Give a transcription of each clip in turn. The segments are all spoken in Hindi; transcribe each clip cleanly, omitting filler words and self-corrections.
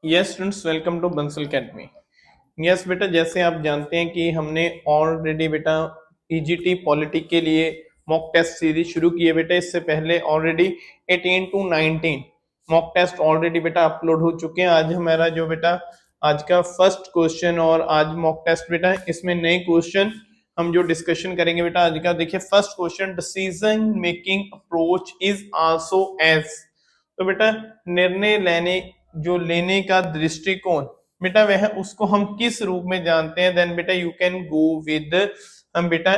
Yes students, welcome to Bansal academy. Yes बेटा, जैसे आप जानते हैं कि हमने ऑलरेडी बेटा पीजीटी पॉलिटी के लिए मॉक टेस्ट सीरीज शुरू की है बेटा। इससे पहले already 18 to 19 mock test already बेटा अपलोड हो चुके हैं। आज हमारा जो बेटा आज का फर्स्ट क्वेश्चन और आज मॉक टेस्ट बेटा, इसमें नए क्वेश्चन हम जो डिस्कशन करेंगे बेटा आज का। देखिए first question, decision making approach is also as. तो बेटा निर्णय लेने का दृष्टिकोण बेटा वह उसको हम किस रूप में जानते हैं। देन बेटा यू कैन गो विद, हम बेटा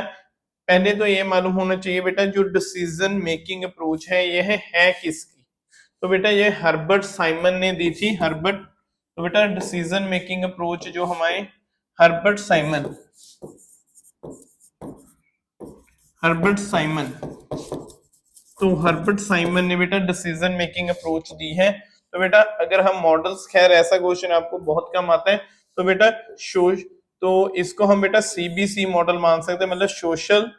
पहले तो ये मालूम होना चाहिए बेटा जो डिसीजन मेकिंग अप्रोच है यह है किसकी। तो बेटा ये हर्बर्ट साइमन ने दी थी, हर्बर्ट। तो बेटा डिसीजन मेकिंग अप्रोच जो हमारे हर्बर्ट साइमन हर्बर्ट साइमन तो हर्बर्ट साइमन ने बेटा डिसीजन मेकिंग अप्रोच दी है। तो बेटा अगर हम मॉडल्स, खैर ऐसा क्वेश्चन आपको बहुत कम आता है, तो बेटा तो इसको हम बेटा सीबीसी मॉडल मान सकते हैं। मतलब सोशल,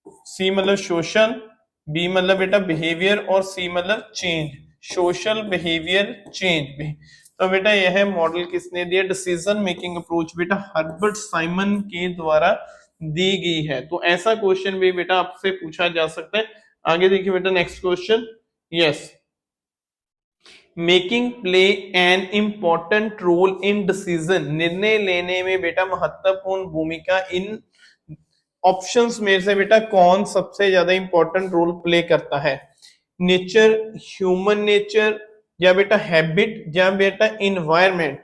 सी मतलब सोशल, बी मतलब बेटा बिहेवियर और सी मतलब चेंज, सोशल बिहेवियर चेंज। तो बेटा यह मॉडल किसने दिया? डिसीजन मेकिंग अप्रोच बेटा हर्बर्ट साइमन के द्वारा दी गई है। तो ऐसा क्वेश्चन भी बेटा आपसे पूछा जा सकता है। आगे देखिए बेटा next question. Yes, making play an important role in decision, निर्णय लेने में बेटा महत्वपूर्ण भूमिका इन ऑप्शंस में से बेटा कौन सबसे ज्यादा इंपॉर्टेंट रोल प्ले करता है? नेचर, ह्यूमन नेचर, या बेटा हैबिट, या बेटा इन्वायरमेंट।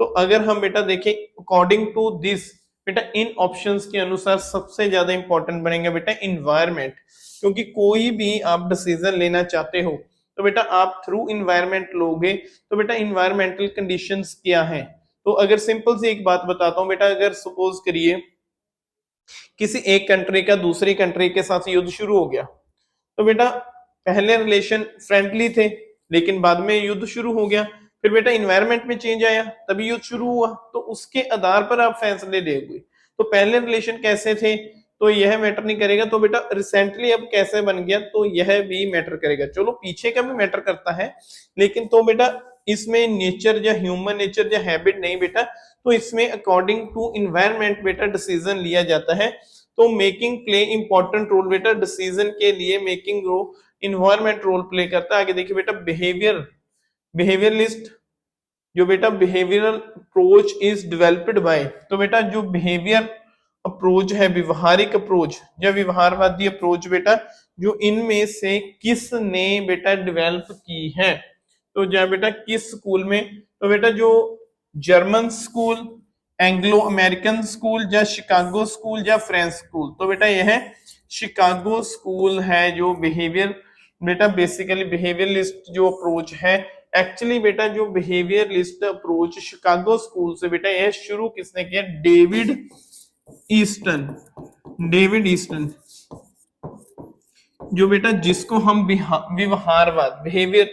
तो अगर हम बेटा देखें अकॉर्डिंग टू दिस बेटा इन ऑप्शंस के अनुसार सबसे ज्यादा इंपॉर्टेंट बनेगा बेटा इन्वायरमेंट। क्योंकि कोई भी आप डिसीजन लेना चाहते हो तो बेटा आप थ्रू इन्वायरमेंट लोगे। तो बेटा इन्वायरमेंटल कंडीशंस क्या है? तो अगर सिंपल सी एक बात बताता हूं बेटा, अगर सपोज करिए किसी एक कंट्री का दूसरी कंट्री के साथ युद्ध शुरू हो गया, तो बेटा पहले रिलेशन फ्रेंडली थे लेकिन बाद में युद्ध शुरू हो गया, फिर बेटा इन्वायरमेंट में चेंज आया तभी युद्ध शुरू हुआ। तो उसके आधार पर आप फैसले लेंगे। तो पहले रिलेशन कैसे थे तो यह मैटर नहीं करेगा, तो बेटा रिसेंटली अब कैसे बन गया तो यह भी मैटर करेगा। चलो पीछे का भी मैटर करता है, लेकिन तो बेटा इसमें नेचर या ह्यूमन नेचर या हैबिट नहीं बेटा, तो इसमें अकॉर्डिंग टू इन्वायरमेंट बेटा डिसीजन लिया जाता है। तो मेकिंग प्ले इंपॉर्टेंट रोल बेटा डिसीजन के लिए, मेकिंग रो इन्वायरमेंट रोल प्ले करता है। आगे देखिए बेटा बिहेवियर लिस्ट, जो बेटा behavioural approach is developed by. तो बेटा जो बिहेवियर अप्रोच है, व्यवहारिक अप्रोच या व्यवहारवादी अप्रोच बेटा, जो इनमें से किसने बेटा डेवलप की है? तो जहाँ बेटा किस स्कूल में? तो बेटा जो German school, Anglo American school, या शिकागो स्कूल, या फ्रेंच स्कूल। तो बेटा यह शिकागो स्कूल है जो बिहेवियर बेटा बेसिकली बिहेवियरलिस्ट जो अप्रोच है। एक्चुअली बेटा जो बिहेवियरलिस्ट अप्रोच शिकागो स्कूल से बेटा यह शुरू किसने किया? ईस्टन डेविड ईस्टन, जो बेटा जिसको हम व्यवहारवाद बिहेवियर,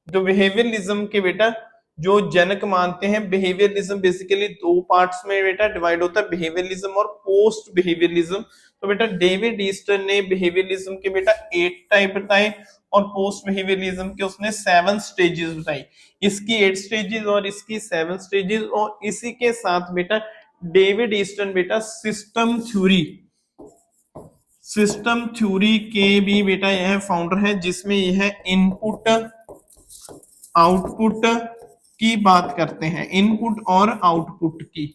जो बिहेवियरलिज्म के बेटा जो जनक मानते हैं। बिहेवियरलिज्म बेसिकली दो पार्ट्स में बेटा डिवाइड होता है, बिहेवियरलिज्म और पोस्ट बिहेवियरलिज्म। तो बेटा डेविड ईस्टन ने बिहेवियरलिज्म के बेटा 8 टाइप बताए और पोस्ट बिहेवियरलिज्म के उसने 7 स्टेजेस बताई। इसकी 8 स्टेजेस और इसकी 7 स्टेजेस, और इसी के साथ बेटा डेविड ईस्टन बेटा सिस्टम थ्योरी के भी बेटा यह फाउंडर है, जिसमें यह इनपुट आउटपुट की बात करते हैं, इनपुट और आउटपुट की।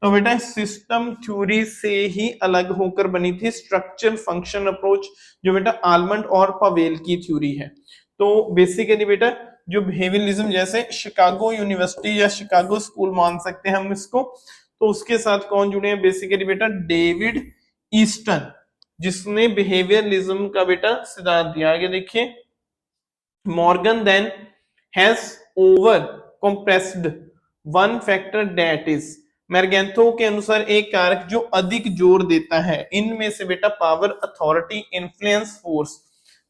तो बेटा सिस्टम थ्योरी से ही अलग होकर बनी थी स्ट्रक्चर फंक्शन अप्रोच, जो बेटा आलमंड और पवेल की थ्योरी है। तो बेसिकली बेटा जो बिहेवियरलिज्म, जैसे शिकागो यूनिवर्सिटी या शिकागो स्कूल मान सकते हैं हम इसको, तो उसके साथ कौन जुड़े हैं? बेसिकली बेटा डेविड ईस्टन, जिसने बिहेवियरलिज्म का बेटा सिद्धांत दिया। आगे देखिए, Morgan then has over compressed one factor that is. Morgenthau के अनुसार एक कारक जो अधिक जोर देता है इनमें से बेटा power, authority, influence, force.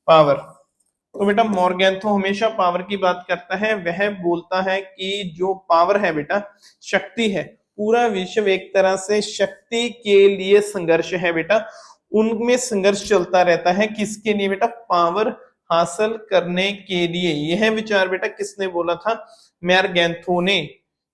Power, तो बेटा मॉर्गेंथो हमेशा पावर की बात करता है। वह बोलता है कि जो पावर है बेटा शक्ति है, पूरा विश्व एक तरह से शक्ति के लिए संघर्ष है बेटा, उनमें संघर्ष चलता रहता है। किसके लिए बेटा? पावर हासिल करने के लिए। यह विचार बेटा किसने बोला था? मैर्गेंथो ने।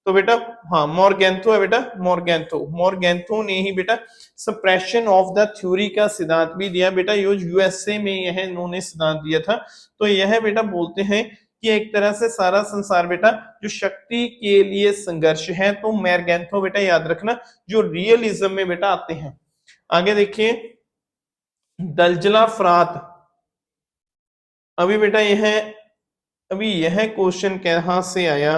तो बेटा हाँ मॉर्गेंथो है बेटा, मॉर्गेंथो ने ही बेटा सप्रेशन ऑफ द थ्योरी का सिद्धांत भी दिया बेटा, यूएसए में यह इन्होंने सिद्धांत दिया था। तो यह बेटा बोलते हैं कि एक तरह से सारा संसार बेटा जो शक्ति के लिए संघर्ष है, तो मॉर्गेंथो बेटा याद रखना जो रियलिज्म में बेटा आते हैं। आगे देखिए दलजला फरात, अभी यह क्वेश्चन कहां से आया,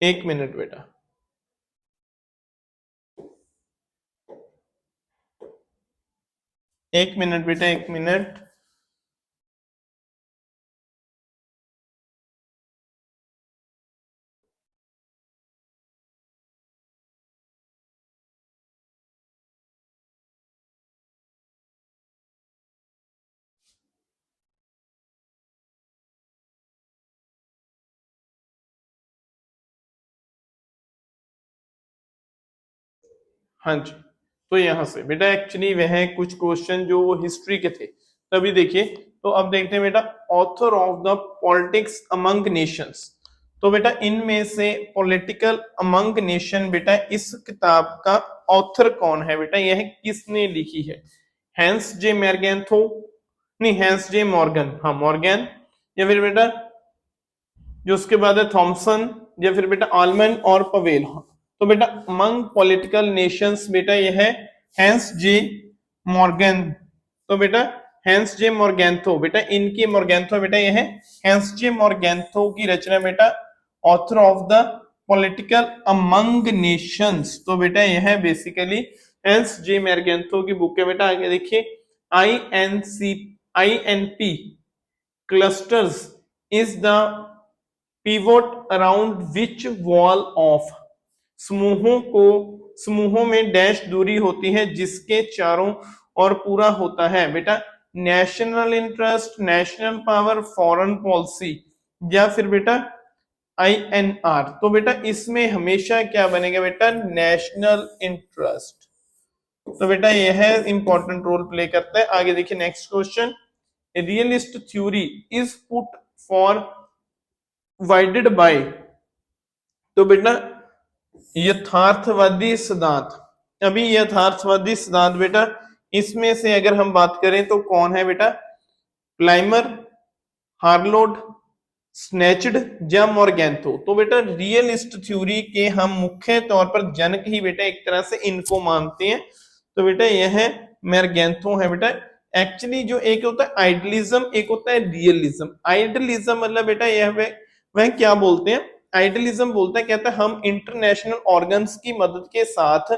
एक मिनट बेटा, एक मिनट बेटा, एक मिनट। हाँ जी, तो यहां से बेटा एक्चुअली वह कुछ क्वेश्चन जो हिस्ट्री के थे तभी देखिए। तो अब देखते हैं बेटा author of the politics among Nations, तो बेटा इनमें से पॉलिटिकल अमंग नेशन बेटा इस किताब का ऑथर कौन है बेटा, यह किसने लिखी है? हैंस जे मॉर्गेंथो, नहीं हैंस जे मॉर्गन, हाँ मॉर्गन, या फिर बेटा जो उसके बाद है थॉमसन, या फिर बेटा आलमंड और पवेल। तो बेटा अमंग पॉलिटिकल नेशंस बेटा यह है हैंस जे मॉर्गन, तो बेटा हैंस जे मॉर्गेंथो बेटा इनकी मॉर्गेंथो बेटा यह है हैंस जे मॉर्गेंथो की रचना बेटा author of the political among Nations, तो बेटा यह है बेसिकली हैंस जे मॉर्गेंथो की बुक है बेटा। आगे देखिए INP clusters is the pivot around which wall of, समूहों में डैश दूरी होती है जिसके चारों ओर पूरा होता है बेटा national interest, national power, foreign policy, या फिर बेटा INR। तो बेटा इसमें हमेशा क्या बनेगा बेटा नेशनल इंटरेस्ट, तो बेटा यह इंपॉर्टेंट रोल प्ले करता है। आगे देखिए next question, realist theory is put forwarded by, तो बेटा यथार्थवादी सिद्धांत, अभी यथार्थवादी सिद्धांत बेटा इसमें से अगर हम बात करें तो कौन है बेटा, प्लाइमर, हार्लोड, स्नेचड या मॉर्गेंथो। तो बेटा रियलिस्ट थ्योरी के हम मुख्य तौर पर जनक ही बेटा एक तरह से इनको मानते हैं, तो बेटा यह मॉर्गेंथो है बेटा। एक्चुअली जो एक होता है आइडियलिज्म, एक होता है रियलिज्म। आइडियलिज्म मतलब बेटा यह वह क्या बोलते हैं, आइडियलिज्म बोलता है, कहता है हम इंटरनेशनल ऑर्गन्स की मदद के साथ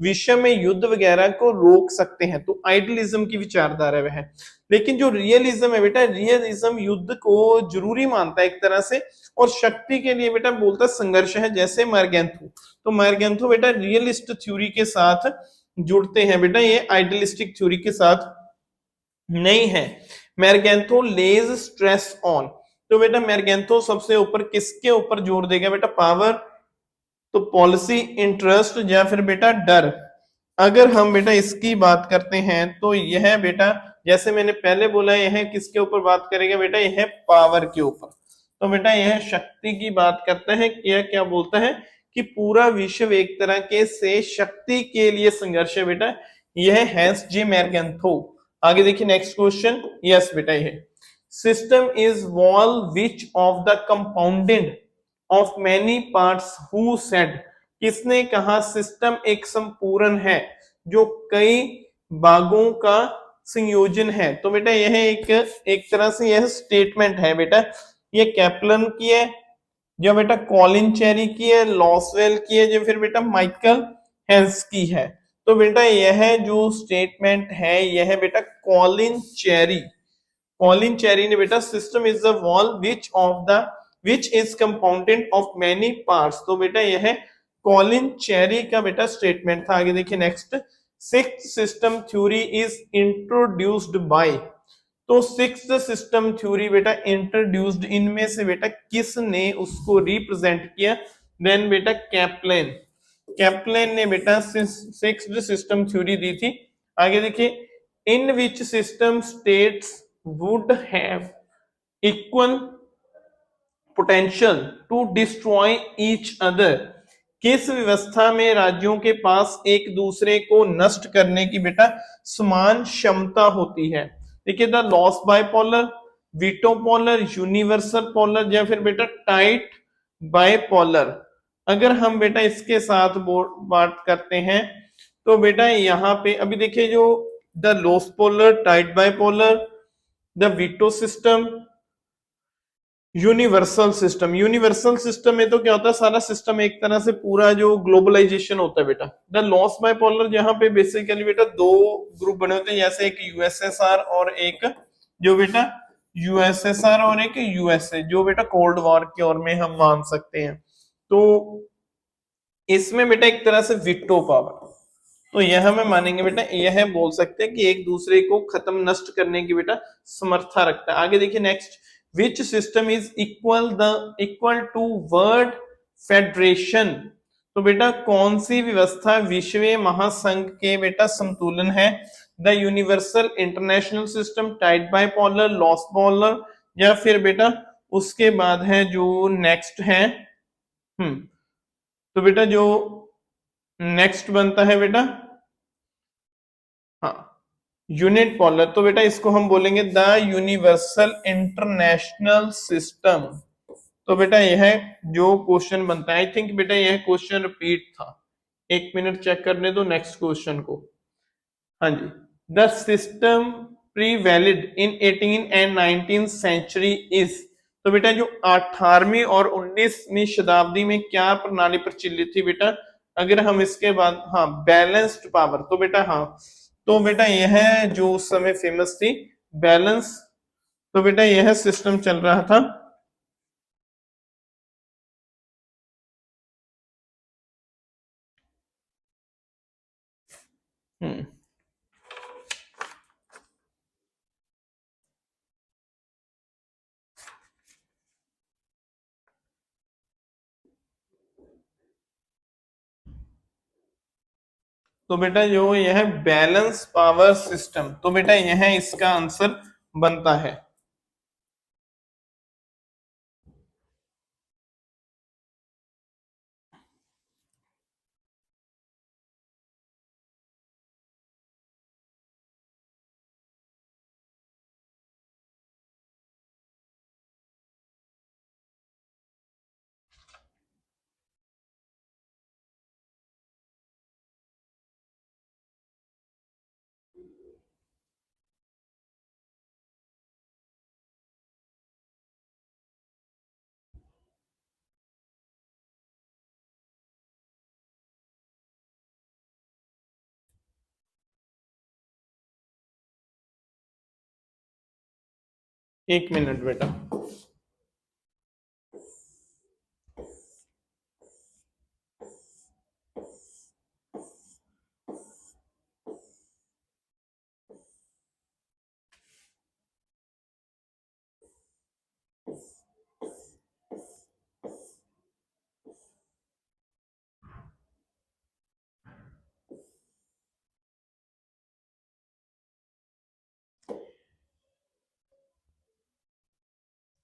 विश्व में युद्ध वगैरह को रोक सकते हैं, तो आइडियलिज्म की विचारधारा वह है। लेकिन जो रियलिज्म है बेटा, रियलिज्म युद्ध को जरूरी मानता है एक तरह से, और शक्ति के लिए बेटा बोलता संघर्ष है, जैसे मॉर्गेंथो। तो मॉर्गेंथो बेटा रियलिस्ट थ्योरी के साथ जुड़ते हैं बेटा, ये आइडियलिस्टिक थ्योरी के साथ नहीं है। मॉर्गेंथो लेज स्ट्रेस ऑन, तो बेटा मॉर्गेंथो सबसे ऊपर किसके ऊपर जोर देगा बेटा, पावर, तो पॉलिसी, इंटरेस्ट, या फिर बेटा डर। अगर हम बेटा इसकी बात करते हैं तो यह बेटा जैसे मैंने पहले बोला यह किसके ऊपर बात करेगा बेटा, यह पावर के ऊपर। तो बेटा यह शक्ति की बात करता है, यह क्या बोलता है कि पूरा विश्व एक तरह के से शक्ति के लिए संघर्ष है बेटा, यह हैंस जे मॉर्गेंथो। आगे देखिए नेक्स्ट क्वेश्चन, यस बेटा यह system is wall which of the compounded of many parts who said, किसने कहा सिस्टम एक संपूर्ण है जो कई भागों का संयोजन है। तो बेटा यह एक तरह से यह स्टेटमेंट है बेटा, ये कैप्लन की है, या बेटा कॉलिन चेरी की है, लॉसवेल की है, या फिर बेटा माइकल हेंस की है। तो बेटा यह जो स्टेटमेंट है यह बेटा कॉलिन चेरी ने बेटा system is the wall which is compounded of many parts, तो बेटा यह कॉलिन चेरी का बेटा स्टेटमेंट था। आगे देखिए next, sixth system theory is introduced by, तो सिक्स्थ सिस्टम थ्योरी बेटा इंट्रोड्यूस्ड इनमें से बेटा किसने उसको रिप्रेजेंट किया, देन बेटा कैप्लेन ने बेटा सिक्स्थ सिस्टम थ्योरी दी थी। आगे देखिए in which system states would have equal potential to destroy each other, किस व्यवस्था में राज्यों के पास एक दूसरे को नष्ट करने की बेटा समान क्षमता होती है। देखिए the loss bipolar, veto polar, universal polar या फिर बेटा टाइट बाइपोलर। अगर हम बेटा इसके साथ बात करते हैं तो बेटा यहाँ पे अभी देखिए जो the loss polar, tight bipolar, the veto system, universal system. Universal system में तो क्या होता है, सारा सिस्टम एक तरह से पूरा जो ग्लोबलाइजेशन होता है बेटा। द लॉस बाइपोलर जहां पे बेसिकली बेटा दो ग्रुप बने होते हैं, जैसे एक यूएसएसआर और एक जो बेटा यूएसएसआर और एक यूएसए, जो बेटा कोल्ड वॉर की ओर में हम मान सकते हैं। तो इसमें बेटा एक तरह से विक्टो पावर, तो यह हमें मानेंगे बेटा, यह बोल सकते हैं कि एक दूसरे को खत्म नष्ट करने की बेटा समर्था रखता है। आगे देखिए next, which system is equal to world federation. तो बेटा कौन सी व्यवस्था विश्व महासंघ के बेटा संतुलन है। The universal international system, tight bipolar, loss polar या फिर बेटा उसके बाद है जो नेक्स्ट है तो बेटा जो नेक्स्ट बनता है बेटा हाँ यूनिट पोलर। तो बेटा इसको हम बोलेंगे द यूनिवर्सल इंटरनेशनल सिस्टम। तो बेटा यह जो क्वेश्चन बनता है, आई थिंक बेटा यह क्वेश्चन रिपीट था, एक मिनट चेक करने दो नेक्स्ट क्वेश्चन को। हाँ जी, the system prevailed in 18 and 19 century is. तो बेटा जो 18वीं और 19वीं शताब्दी में क्या प्रणाली प्रचलित थी बेटा, अगर हम इसके बाद हाँ बैलेंस्ड पावर, तो बेटा हाँ तो बेटा यह जो उस समय फेमस थी बैलेंस, तो बेटा यह सिस्टम चल रहा था। हम्म तो बेटा जो यह बैलेंस पावर सिस्टम, तो बेटा यह इसका आंसर बनता है। एक मिनट बेटा,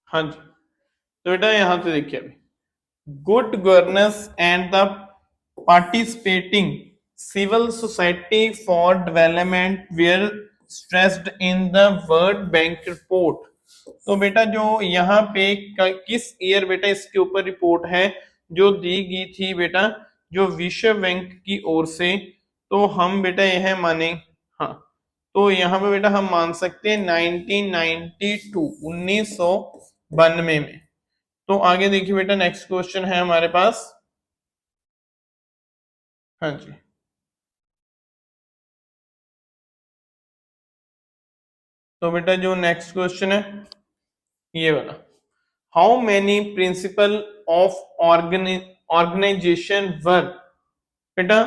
हाँ जी, तो बेटा यहां से देखिए अभी good governance and the participating civil society for development were stressed in the world bank report. तो बेटा जो यहाँ पे किस ईयर बेटा इसके ऊपर रिपोर्ट है जो दी गई थी बेटा जो विश्व बैंक की ओर से, तो हम बेटा यह माने हाँ तो यहाँ पे बेटा हम मान सकते हैं 1992 1992 में। तो आगे देखिए बेटा नेक्स्ट क्वेश्चन है हमारे पास। हाँ जी, तो बेटा जो नेक्स्ट क्वेश्चन है ये वाला, how many principle of organization were बेटा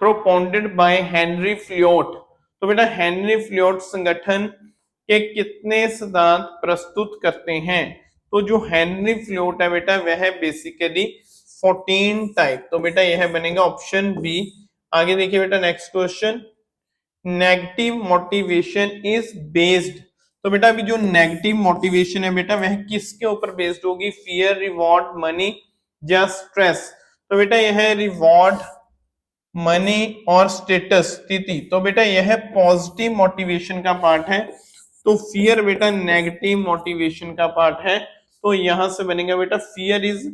प्रोपाउंडेड बाय हेनरी फ्लियोट। तो बेटा हेनरी फ्लियोट संगठन के कितने सिद्धांत प्रस्तुत करते हैं। तो जो हेनरी फ्लियोट है बेटा वह बेसिकली 14 टाइप, तो बेटा यह बनेगा ऑप्शन बी। आगे देखिए बेटा next question, negative motivation is based तो बेटा अभी जो नेगेटिव मोटिवेशन है बेटा वह किसके ऊपर बेस्ड होगी, फियर, रिवॉर्ड, मनी या स्ट्रेस। तो बेटा यह है रिवॉर्ड, मनी और स्टेटस, स्थिति। तो बेटा यह पॉजिटिव मोटिवेशन का पार्ट है, तो फियर बेटा नेगेटिव मोटिवेशन का पार्ट है। तो यहां से बनेगा बेटा फियर इज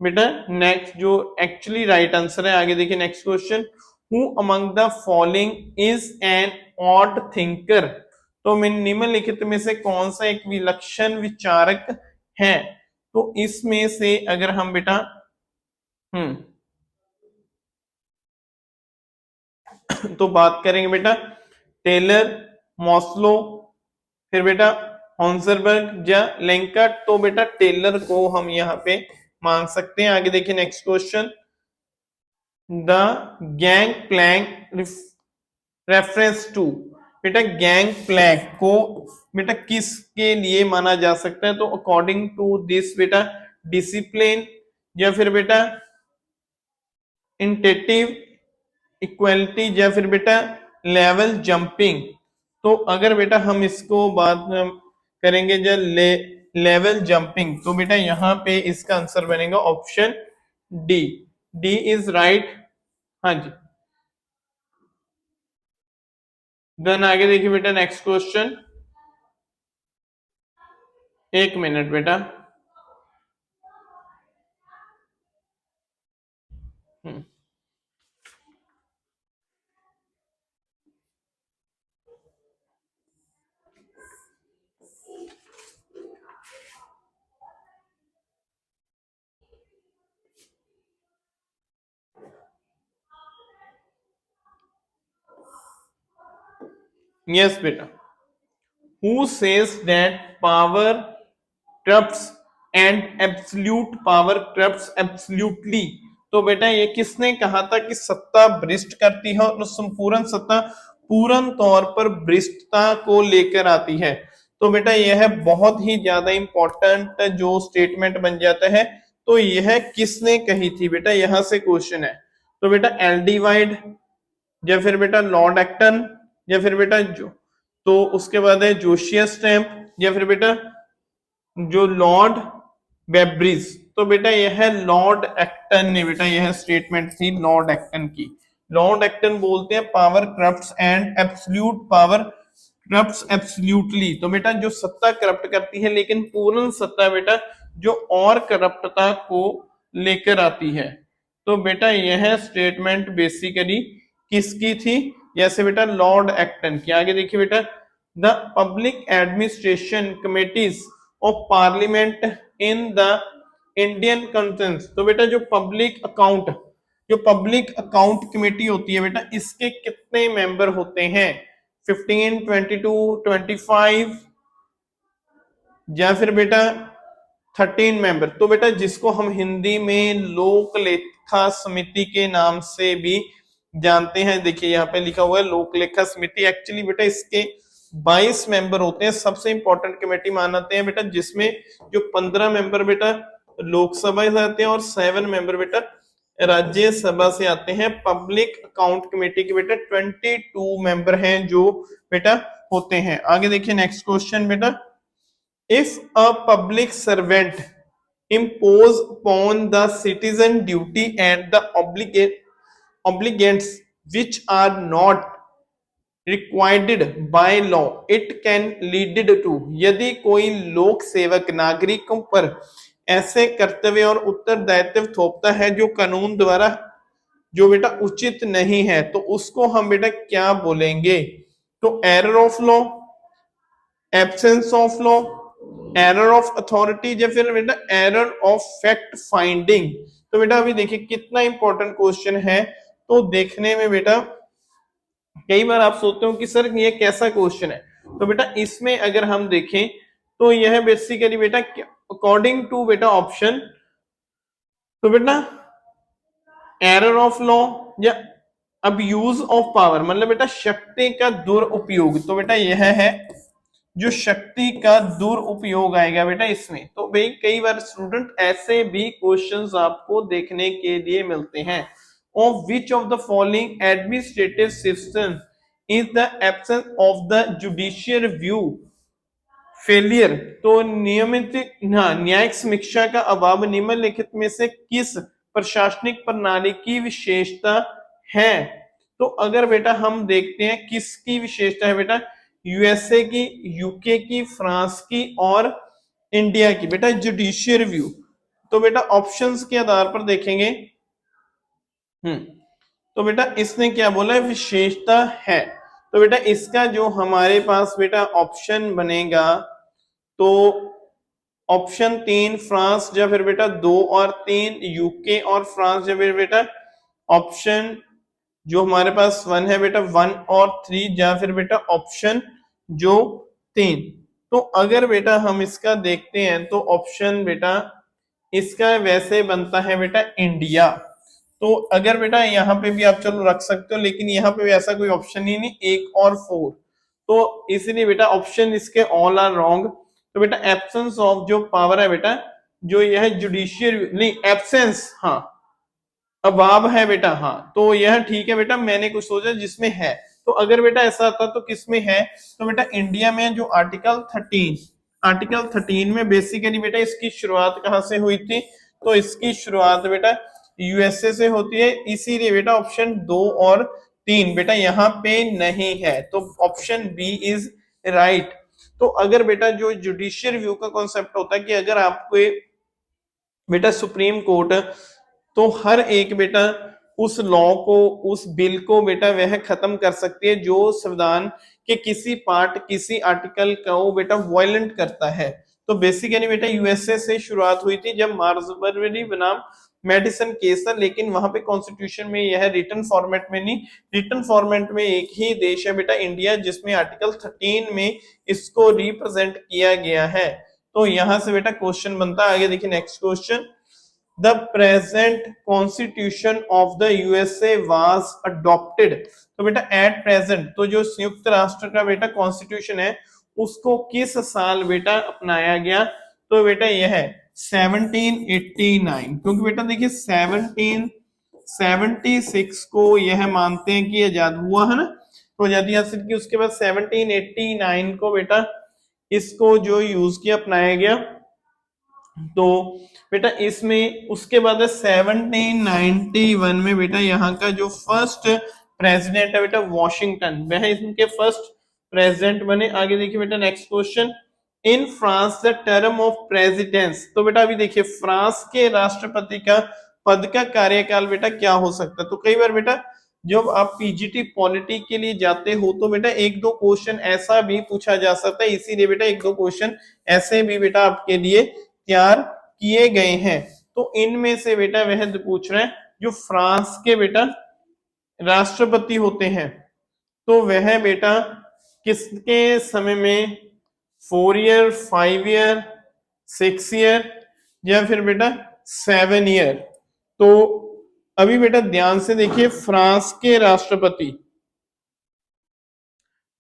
बेटा नेक्स्ट जो एक्चुअली राइट आंसर है। आगे देखिए next question, who among the following is an odd thinker. तो निम्नलिखित में से कौन सा एक विलक्षण विचारक है। तो इसमें से अगर हम बेटा तो बात करेंगे बेटा टेलर, मॉस्लो, फिर बेटा हॉन्सरबर्ग या लेंकर्ट। तो बेटा टेलर को हम यहाँ पे मान सकते हैं। आगे देखिए next question, the gangplank reference to. बेटा गैंग प्लैंक को बेटा किसके लिए माना जा सकता है। तो अकॉर्डिंग टू दिस बेटा डिसिप्लिन या फिर बेटा इंटेटिव इक्वलिटी या फिर बेटा लेवल जंपिंग। तो अगर बेटा हम इसको बात करेंगे जो लेवल जंपिंग, तो बेटा यहाँ पे इसका आंसर बनेगा option D, D is right. हाँ जी। देन आगे देखिए बेटा नेक्स्ट क्वेश्चन, एक मिनट बेटा। यस बेटा, who says that power corrupts and absolute power corrupts absolutely। तो बेटा ये किसने कहा था कि सत्ता भ्रष्ट करती है और संपूर्ण सत्ता पूर्ण तौर पर भ्रष्टता को लेकर आती है। तो बेटा यह बहुत ही ज्यादा इंपॉर्टेंट जो स्टेटमेंट बन जाता है। तो यह किसने कही थी बेटा, यहां से क्वेश्चन है। तो बेटा एल वाइड या फिर बेटा लॉर्ड एक्टन या फिर बेटा जो, तो उसके बाद है जोशियस स्टैम्प या फिर बेटा जो लॉर्ड बेब्रिज। तो बेटा यह लॉर्ड एक्टन ने बेटा यह स्टेटमेंट थी लॉर्ड एक्टन की। लॉर्ड एक्टन बोलते हैं power corrupts and absolute power corrupts absolutely. तो बेटा जो सत्ता करप्ट करती है लेकिन पूर्ण सत्ता बेटा जो और करप्टता को लेकर आती है। तो बेटा यह स्टेटमेंट बेसिकली किसकी थी, जैसे बेटा लॉर्ड एक्टन की। आगे देखिए बेटा the public administration committees of parliament in the Indian conscience. तो बेटा जो पब्लिक अकाउंट कमेटी होती है बेटा इसके कितने मेंबर होते हैं, 15, 22, 25 या फिर बेटा 13 मेंबर। तो बेटा जिसको हम हिंदी में लोक लेखा समिति के नाम से भी जानते हैं, देखिए यहाँ पे लिखा हुआ है लोक लेखा समिति। एक्चुअली बेटा इसके 22 मेंबर होते हैं। सबसे इंपॉर्टेंट कमेटी मानते हैं बेटा जिसमें जो 15 मेंबर बेटा लोकसभा से आते हैं और 7 मेंबर बेटा राज्यसभा से आते हैं। पब्लिक अकाउंट कमेटी के बेटा 22 मेंबर हैं जो बेटा होते हैं। आगे देखिए नेक्स्ट क्वेश्चन बेटा, if a public servant impose upon the citizen duty and the obligations which are not required by law it can lead to। यदि कोई लोक सेवक नागरिकों पर ऐसे कर्तव्य और उत्तरदायित्व थोपता है जो कानून द्वारा जो बेटा उचित नहीं है, तो उसको हम बेटा क्या बोलेंगे। तो error of law, absence of law, error of authority या फिर बेटा एरर ऑफ फैक्ट फाइंडिंग। तो बेटा अभी देखिए कितना इंपॉर्टेंट क्वेश्चन है। तो देखने में बेटा कई बार आप सोचते हो कि सर ये कैसा क्वेश्चन है। तो बेटा इसमें अगर हम देखें तो यह बेसिकली बेटा अकॉर्डिंग टू बेटा ऑप्शन, तो बेटा एरर ऑफ लॉ या अब्यूज ऑफ पावर मतलब बेटा शक्ति का दुरुपयोग। तो बेटा यह है जो शक्ति का दुरुपयोग आएगा बेटा इसमें। तो भाई कई बार स्टूडेंट ऐसे भी क्वेश्चंस आपको देखने के लिए मिलते हैं। Of which of the following administrative system is the absence of the judicial review failure, तो नियमित न्यायिक समीक्षा का अभाव निम्नलिखित में से किस प्रशासनिक प्रणाली की विशेषता है? तो अगर बेटा हम देखते हैं किसकी विशेषता है बेटा, यूएसए की, यूके की, फ्रांस की और इंडिया की। बेटा जुडिशियल रिव्यू, तो बेटा ऑप्शंस के आधार पर देखेंगे। तो बेटा इसने क्या बोला है, विशेषता है। तो बेटा इसका जो हमारे पास बेटा ऑप्शन बनेगा, तो ऑप्शन 3 फ्रांस, या फिर बेटा 2 और 3 यूके और फ्रांस, या फिर बेटा ऑप्शन जो हमारे पास 1 है बेटा 1 और 3, या फिर बेटा ऑप्शन जो 3। तो अगर बेटा हम इसका देखते हैं तो ऑप्शन बेटा इसका वैसे बनता है बेटा इंडिया। तो अगर बेटा यहाँ पे भी आप चलो रख सकते हो, लेकिन यहाँ पे भी ऐसा कोई ऑप्शन ही नहीं, 1 और 4, तो इसलिए बेटा ऑप्शन इसके ऑल आर रॉन्ग। तो बेटा एब्सेंस ऑफ जो पावर है बेटा, जो यह जुडिशियल नहीं, एब्सेंस, हाँ अभाव है बेटा, हाँ तो यह ठीक है बेटा, मैंने कुछ सोचा जिसमें है। तो अगर बेटा ऐसा आता तो किसमें है, तो बेटा इंडिया में जो आर्टिकल 13 में बेसिकली बेटा इसकी शुरुआत कहां से हुई थी, तो इसकी शुरुआत बेटा यूएसए से होती है, इसीलिए बेटा ऑप्शन 2 और 3 बेटा यहाँ पे नहीं है, तो ऑप्शन बी इज राइट। तो अगर बेटा जो जुडिशियल रिव्यू का कॉन्सेप्ट होता है कि अगर आपको बेटा सुप्रीम कोर्ट तो हर एक बेटा उस लॉ को, उस बिल को बेटा वह खत्म कर सकती है जो संविधान के किसी पार्ट, किसी आर्टिकल को बेटा वायलेंट करता है। तो बेसिकली बेटा यूएसए से शुरुआत हुई थी जब मार्सबरी बनाम मेडिसन केस था, लेकिन वहां पे कॉन्स्टिट्यूशन में यह रिटन फॉर्मेट में नहीं, रिटन फॉर्मेट में एक ही देश है बेटा इंडिया, जिसमें आर्टिकल 13 में इसको रिप्रेजेंट किया गया है। तो यहां से बेटा क्वेश्चन बनता है, आगे देखिए next question, the present constitution of the USA was adopted. तो बेटा एट प्रेजेंट, तो जो संयुक्त राष्ट्र का बेटा कॉन्स्टिट्यूशन है उसको किस साल बेटा अपनाया गया, तो बेटा यह है 1789, क्योंकि बेटा देखिए 1776 को यह मानते हैं कि आजाद हुआ है ना, तो आजादी हासिल की, उसके बाद 1789 को बेटा इसको जो यूज किया, अपनाया गया। तो बेटा इसमें उसके बाद 1791 में बेटा यहाँ का जो फर्स्ट प्रेसिडेंट है बेटा वॉशिंगटन, वह इनके फर्स्ट प्रेसिडेंट बने। आगे देखिए बेटा next question, in France the term of precedence, तो बेटा अभी देखिए फ्रांस के राष्ट्रपति का पद का कार्यकाल बेटा क्या हो सकता है। तो कई बार बेटा जब आप पीजीटी पॉलिटी के लिए जाते हो तो बेटा एक दो क्वेश्चन ऐसा भी पूछा जा सकता है, इसीलिए बेटा एक दो क्वेश्चन ऐसे भी बेटा आपके लिए तैयार किए गए हैं। तो इनमें से बेटा वह पूछ रहे हैं जो फ्रांस के बेटा राष्ट्रपति होते हैं, तो वह बेटा किसके समय में, 4 ईयर, 5 ईयर, 6 ईयर, या फिर बेटा 7 ईयर। तो अभी बेटा ध्यान से देखिए, फ्रांस के राष्ट्रपति,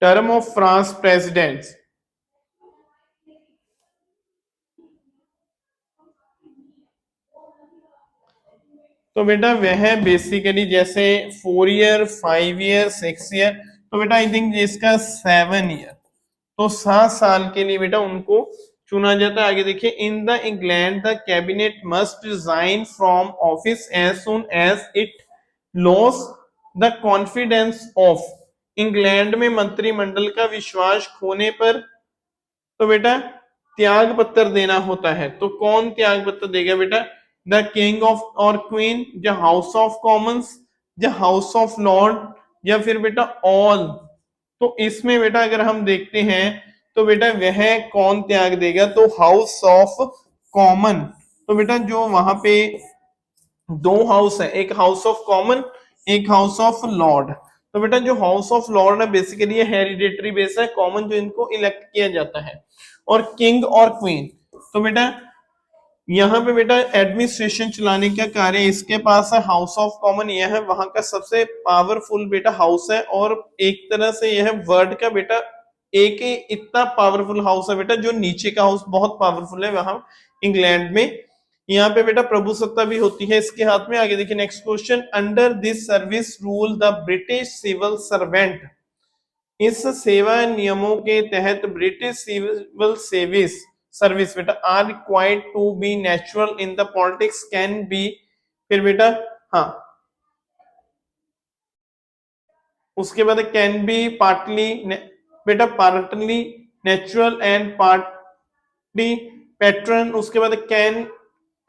टर्म ऑफ फ्रांस प्रेसिडेंट्स, तो बेटा वह बेसिकली जैसे 4 ईयर, 5 ईयर, 6 ईयर, तो बेटा आई थिंक इसका 7 ईयर, तो 7 साल के लिए बेटा उनको चुना जाता है। आगे देखिए, in the England the cabinet must resign from office as soon as it loss the confidence of, England में मंत्रिमंडल का विश्वास खोने पर तो बेटा त्याग पत्र देना होता है। तो कौन त्याग पत्र देगा बेटा, द किंग ऑफ और queen, the house of Commons, the house of Lord, या फिर बेटा ऑल। तो इसमें बेटा अगर हम देखते हैं तो बेटा वह कौन त्याग देगा, तो हाउस ऑफ कॉमन। तो बेटा जो वहां पे दो हाउस है, एक हाउस ऑफ कॉमन, एक हाउस ऑफ लॉर्ड। तो बेटा जो हाउस ऑफ लॉर्ड है बेसिकली ये हेरिडेटरी बेस है, कॉमन जो इनको इलेक्ट किया जाता है, और किंग और क्वीन, तो बेटा यहाँ पे बेटा एडमिनिस्ट्रेशन चलाने का कार्य इसके पास है। हाउस ऑफ कॉमन यह है वहां का सबसे पावरफुल बेटा हाउस है, और एक तरह से यह वर्ल्ड का बेटा एक ही इतना पावरफुल हाउस है बेटा, जो नीचे का हाउस बहुत पावरफुल है वहां इंग्लैंड में। यहाँ पे बेटा प्रभु सत्ता भी होती है इसके हाथ में। आगे देखिए next question, under this service rule the British civil servant इस सेवा नियमों के तहत ब्रिटिश सिविल सर्विस सर्विस बेटा are required to be natural in the politics can be, फिर बेटा हाँ उसके बाद कैन बी पार्टली बेटा partly natural and party pattern, उसके बाद can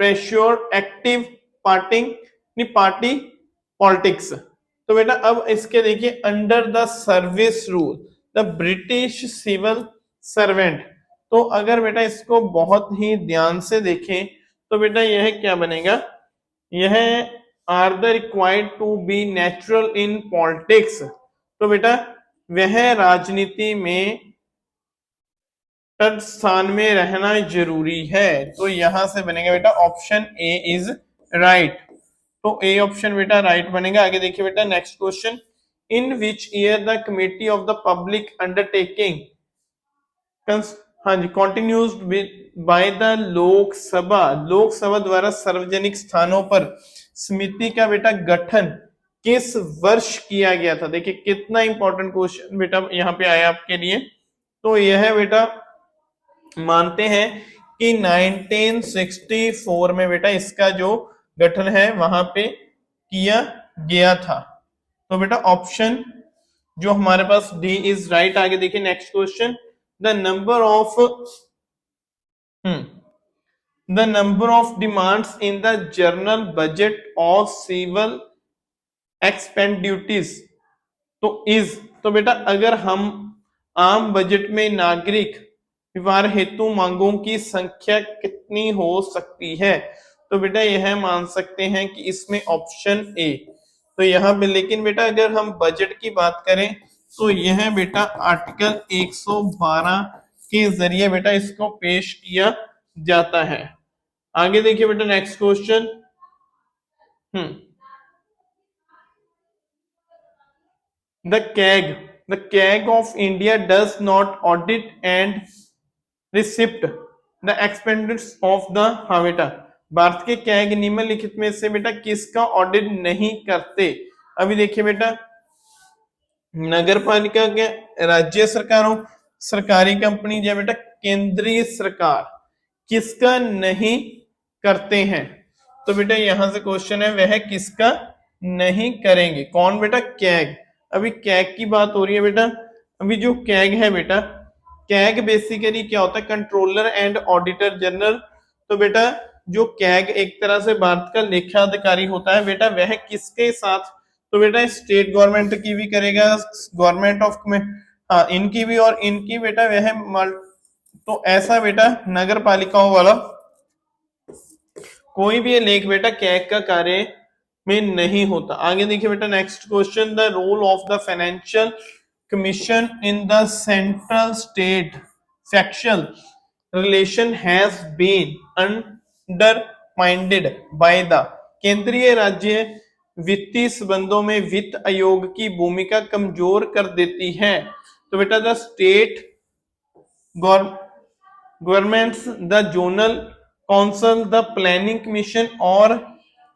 pressure active party politics. तो बेटा अब इसके देखिए under the service rule the British civil servant, तो अगर बेटा इसको बहुत ही ध्यान से देखें तो बेटा यह क्या बनेगा, यह are the required to be natural in politics, तो बेटा वह राजनीति में तट स्थान में रहना जरूरी है, तो यहां से बनेगा बेटा ऑप्शन ए इज राइट, तो ए ऑप्शन बेटा राइट बनेगा। आगे देखिए बेटा next question, in which year the committee of the public undertaking हाँ जी कंटिन्यूज बाय द लोकसभा द्वारा सार्वजनिक स्थानों पर समिति का बेटा गठन किस वर्ष किया गया था। देखिए कितना इंपॉर्टेंट क्वेश्चन बेटा यहाँ पे आया आपके लिए, तो यह बेटा मानते हैं कि 1964 में बेटा इसका जो गठन है वहां पे किया गया था, तो बेटा ऑप्शन जो हमारे पास डी इज राइट। आगे देखिए next question, the number of demands in the general budget of civil expenditures तो इज, तो बेटा अगर हम आम बजट में नागरिक व्यवहार हेतु मांगों की संख्या कितनी हो सकती है, तो बेटा यह मान सकते हैं कि इसमें ऑप्शन ए, तो यहाँ पे लेकिन बेटा अगर हम बजट की बात करें तो यह बेटा आर्टिकल 112 के जरिए बेटा इसको पेश किया जाता है। आगे देखिए बेटा next question, the CAG of India does not audit and receipt the expenditures of the हाँ बेटा भारत के कैग निम्नलिखित में से बेटा किसका ऑडिट नहीं करते। अभी देखिए बेटा नगर पालिका के राज्य सरकारों सरकारी कंपनी या बेटा केंद्रीय सरकार किसका नहीं करते हैं, तो बेटा यहां से क्वेश्चन है वह किसका नहीं करेंगे, कौन बेटा कैग। अभी कैग की बात हो रही है बेटा, अभी जो कैग है बेटा कैग बेसिकली क्या होता है कंट्रोलर एंड ऑडिटर जनरल, तो बेटा जो कैग एक तरह से भारत का लेखा अधिकारी होता है बेटा वह किसके साथ, तो बेटा स्टेट गवर्नमेंट की भी करेगा गवर्नमेंट ऑफ हाँ इनकी भी और इनकी बेटा वह तो ऐसा बेटा नगर पालिकाओं वाला कोई भी लेख बेटा कैग का कार्य में नहीं होता। आगे देखिए बेटा next question, the role of the financial commission in the central state fiscal relation has been undermined by the, केंद्रीय राज्य वित्तीय संबंधों में वित्त आयोग की भूमिका कमजोर कर देती है, तो बेटा the state governments the zonal council the planning commission और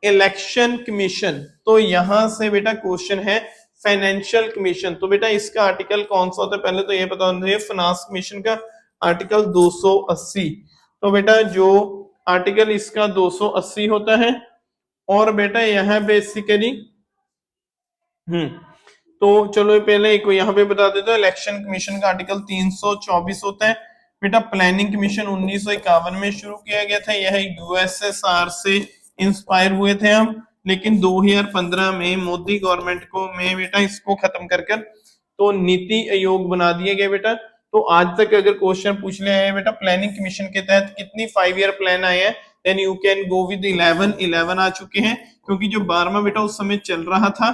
इलेक्शन कमीशन, तो यहां से बेटा क्वेश्चन है फाइनेंशियल कमीशन, तो बेटा इसका आर्टिकल कौन सा होता है पहले तो ये पता होना चाहिए, फाइनेंस कमीशन का आर्टिकल 280, तो बेटा जो आर्टिकल इसका 280 होता है और बेटा यह बेसिकली तो चलो पहले एक यहाँ पे बता देते हैं, इलेक्शन कमीशन का आर्टिकल 324 होता है बेटा, प्लानिंग कमीशन 1951 में शुरू किया गया था, यह यूएसएसआर से इंस्पायर हुए थे हम, लेकिन 2015 में मोदी गवर्नमेंट को में बेटा इसको खत्म कर तो नीति आयोग बना दिया गया बेटा। तो आज तक अगर क्वेश्चन पूछ ले आए बेटा प्लानिंग कमीशन के तहत कितनी 5 ईयर प्लान आए हैं, then you can go with 11 आ चुके हैं, क्योंकि जो 12वां बेटा उस समय चल रहा था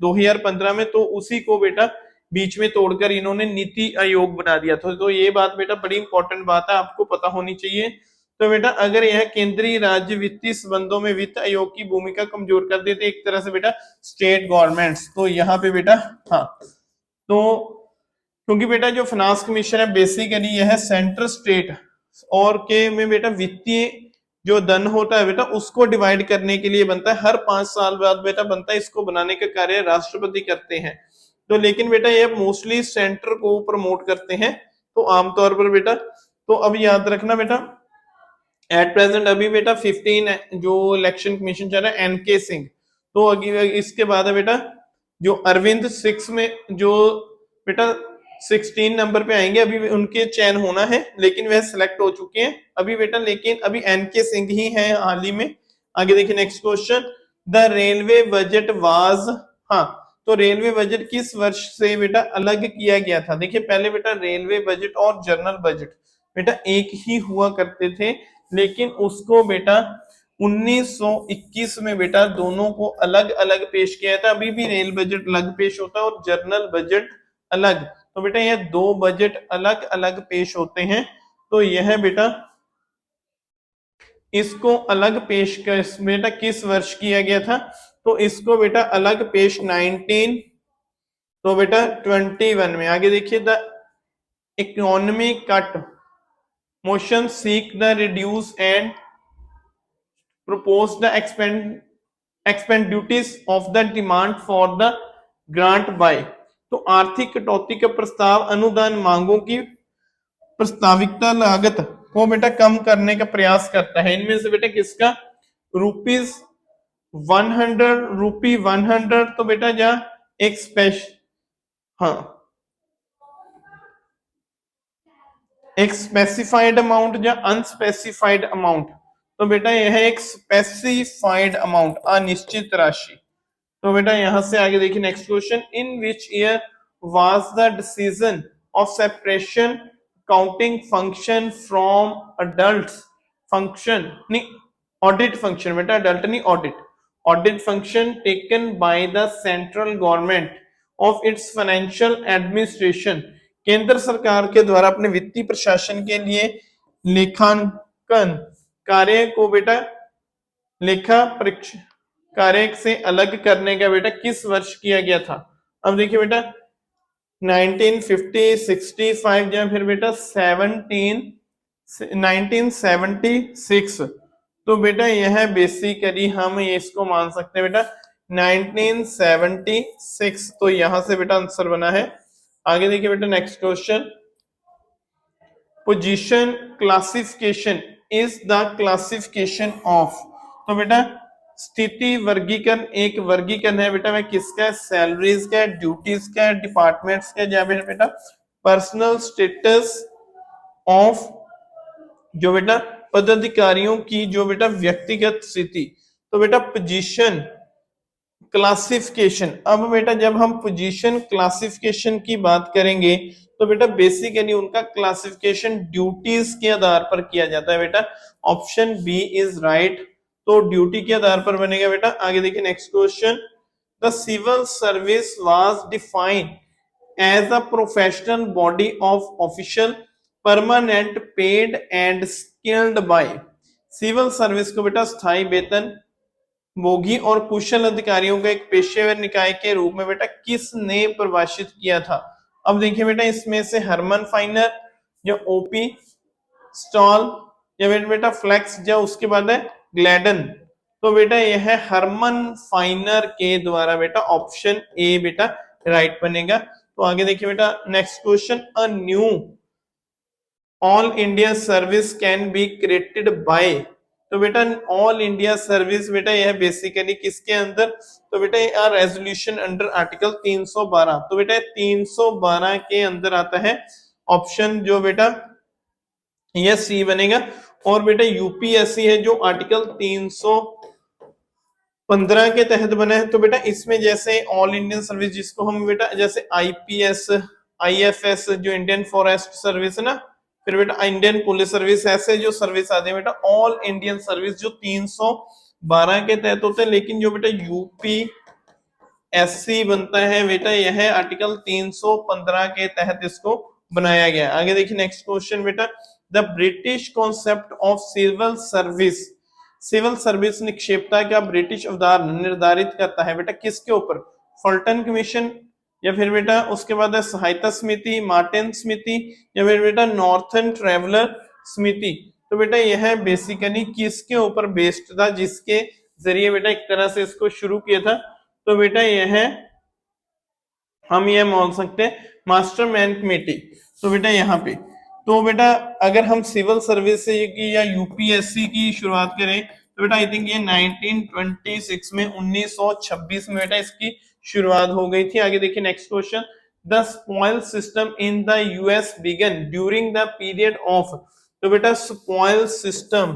2015 में, तो उसी को बेटा बीच में तोड़कर इन्होंने नीति आयोग बना दिया था। तो ये बात बेटा बड़ी इंपॉर्टेंट बात है, आपको पता होनी चाहिए। तो बेटा अगर यह केंद्रीय राज्य वित्तीय संबंधों में वित्त आयोग की भूमिका कमजोर कर देते एक तरह से बेटा स्टेट गवर्नमेंट्स, तो यहाँ पे बेटा हाँ तो क्योंकि बेटा जो फाइनेंस कमीशन है बेसिकली यह सेंट्रल स्टेट और के में बेटा वित्तीय जो धन होता है बेटा उसको डिवाइड करने के लिए बनता है, हर 5 साल बाद बेटा बनता है, इसको बनाने का कार्य राष्ट्रपति करते हैं। तो लेकिन बेटा ये मोस्टली सेंटर को प्रमोट करते हैं, तो आमतौर पर बेटा, तो अब याद रखना बेटा एट प्रेजेंट अभी बेटा 15 जो इलेक्शन कमीशन चल रहा है एनके सिंह, तो अभी इसके बाद है बेटा जो अरविंद 6 में जो बेटा 16 नंबर पे आएंगे, अभी उनके चयन होना है लेकिन वह सिलेक्ट हो चुके हैं अभी बेटा, लेकिन अभी एनके सिंह ही है हाल ही में। आगे देखिए next question, the railway budget was, हाँ तो रेलवे बजट किस वर्ष से बेटा अलग किया गया था? देखिए पहले बेटा रेलवे बजट और जनरल बजट बेटा एक ही हुआ करते थे, लेकिन उसको बेटा 1921 में बेटा दोनों को अलग अलग पेश किया था। अभी भी रेल बजट अलग पेश होता है और जनरल बजट अलग, तो बेटा यह दो बजट अलग अलग पेश होते हैं। तो यह बेटा इसको अलग पेश बेटा किस वर्ष किया गया था? तो इसको बेटा अलग पेश 19 तो बेटा 21 में। आगे देखिए the economy cut motion seek the reduce and propose the expenditure of the demand for the grant by, तो आर्थिक कटौती का प्रस्ताव अनुदान मांगों की प्रस्ताविकता लागत को बेटा कम करने का प्रयास करता है। इनमें से बेटा किसका? रुपीज 100 तो बेटा जा एक स्पेशल, हाँ एक स्पेसिफाइड अमाउंट या अनस्पेसिफाइड अमाउंट, तो बेटा यह एक स्पेसिफाइड अमाउंट अनिश्चित राशि। तो बेटा यहां से आगे देखिए next question, in which year was the decision of separation counting function from adult function, नहीं ऑडिट फंक्शन बेटा, अडल्ट नहीं audit function taken by the central government of its financial administration, केंद्र सरकार के द्वारा अपने वित्तीय प्रशासन के लिए लेखांकन कार्य को बेटा लेखा परीक्षा कार्य से अलग करने का बेटा किस वर्ष किया गया था? अब देखिए बेटा 1950, 65 या फिर बेटा 1976, तो बेटा यह बेसिकली हम इसको मान सकते हैं बेटा 1976, तो यहां से बेटा आंसर बना है। आगे देखिए बेटा next question, position classification is the classification of, तो बेटा स्थिति वर्गीकरण एक वर्गीकरण है बेटा, मैं किसका है? सैलरीज का, ड्यूटीज का, डिपार्टमेंट्स का, या फिर बेटा पर्सनल स्टेटस ऑफ जो बेटा पदाधिकारियों की जो बेटा व्यक्तिगत स्थिति। तो बेटा पोजीशन क्लासिफिकेशन, अब बेटा जब हम पोजीशन क्लासिफिकेशन की बात करेंगे तो बेटा बेसिकली उनका क्लासिफिकेशन ड्यूटीज के आधार पर किया जाता है बेटा, ऑप्शन बी इज राइट, तो ड्यूटी के आधार पर बनेगा बेटा। आगे देखिए next question, the civil service was defined as a professional body of official permanent paid and skilled by, civil service को बेटा स्थायी वेतन भोगी और कुशल अधिकारियों का एक पेशेवर निकाय के रूप में बेटा किसने परिभाषित किया था? अब देखिए बेटा इसमें से हरमन फाइनर या ओपी स्टॉल या बेटा फ्लेक्स या उसके बाद है ग्लैडन, तो बेटा यह हरमन फाइनर के द्वारा बेटा ऑप्शन ए बेटा राइट बनेगा। तो आगे देखिए बेटा next question, a knew all India service can be created by, तो बेटा ऑल इंडिया सर्विस बेटा यह बेसिकली किसके अंदर? तो बेटा यह रेजोल्यूशन अंडर आर्टिकल 312, तो बेटा 312 के अंदर आता है, ऑप्शन जो बेटा यह सी बनेगा। और बेटा यूपीएससी है जो आर्टिकल 315 के तहत बना है, तो बेटा इसमें जैसे ऑल इंडियन सर्विस जिसको हम बेटा जैसे आईपीएस, आईएफएस जो इंडियन फॉरेस्ट सर्विस है ना, फिर बेटा इंडियन पुलिस सर्विस, ऐसे जो सर्विस आते हैं बेटा ऑल इंडियन सर्विस जो 312 के तहत होते हैं, लेकिन जो बेटा यूपीएससी बनता है बेटा यह आर्टिकल 315 के तहत इसको बनाया गया। आगे देखिए नेक्स्ट क्वेश्चन बेटा, the British concept of civil service, civil service निक्षेपता का ब्रिटिश अवधारणा निर्धारित करता है बेटा किसके ऊपर? फुलटन कमीशन या फिर बेटा उसके बाद है सहायता समिति, मार्टिन समिति, या फिर बेटा नॉर्थन ट्रेवलर समिति, तो बेटा यह बेसिकली किसके ऊपर बेस्ड था जिसके जरिए बेटा एक तरह से इसको शुरू किया था? तो बेटा यह हम ये बोल सकते हैं मास्टरमैन कमेटी। तो बेटा यहाँ पे तो बेटा अगर हम सिविल सर्विस की या यूपीएससी की शुरुआत करें तो बेटा आई थिंक ये 1926 में 1926 में बेटा इसकी शुरुआत हो गई थी। आगे देखिए next question, the spoil system in the US began during the period of. तो बेटा स्पॉइल सिस्टम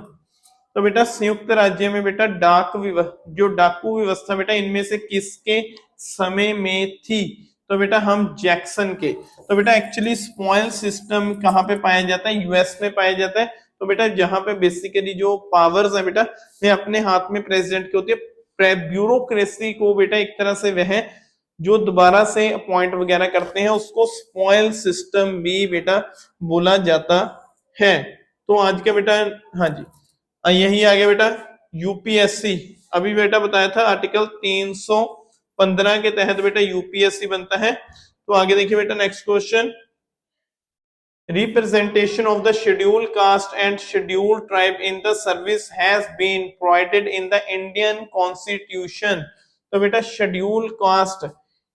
तो बेटा संयुक्त राज्य में बेटा जो डाकू व्यवस्था बेटा इनमें से किसके समय में थी? तो बेटा हम जैक्सन के। तो बेटा एक्चुअली स्पॉइल सिस्टम कहाँ पे पाया जाता है? यूएस में पाया जाता है। तो बेटा जहां पे बेसिकली जो पावर्स है बेटा वे अपने हाथ में प्रेसिडेंट की होती है, ब्यूरोक्रेसी को बेटा एक तरह से वह जो दोबारा से अपॉइंट वगैरह करते हैं उसको स्पॉइल सिस्टम भी बेटा बोला जाता है। तो आज का बेटा हाँ जी यही आ गया बेटा यूपीएससी। अभी बेटा बताया था आर्टिकल 315 के तहत बेटा यूपीएससी बनता है। तो आगे देखिए बेटा next question, representation of the scheduled caste and scheduled tribe in the service has been provided in the Indian Constitution। तो बेटा शेड्यूल कास्ट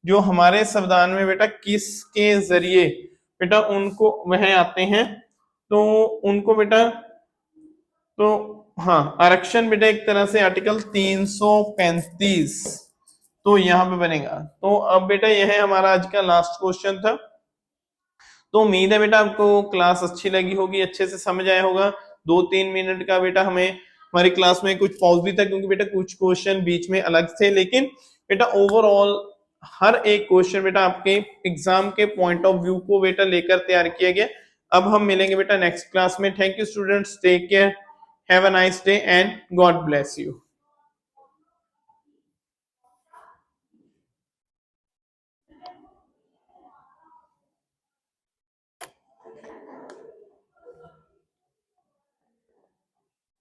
जो हमारे संविधान में बेटा किसके जरिए बेटा उनको वह आते हैं, तो उनको बेटा तो हाँ आरक्षण बेटा एक तरह से आर्टिकल 335 तो यहाँ पे बनेगा। तो अब बेटा यह हमारा आज का लास्ट क्वेश्चन था। तो उम्मीद है बेटा आपको क्लास अच्छी लगी होगी, अच्छे से समझ आया होगा। 2-3 मिनट का बेटा हमें हमारी क्लास में कुछ पॉज भी था क्योंकि बेटा कुछ क्वेश्चन बीच में अलग थे, लेकिन बेटा ओवरऑल हर एक क्वेश्चन बेटा आपके एग्जाम के पॉइंट ऑफ व्यू को बेटा लेकर तैयार किया गया। अब हम मिलेंगे बेटा नेक्स्ट क्लास में। Thank you students, take care, have a nice day and God bless you.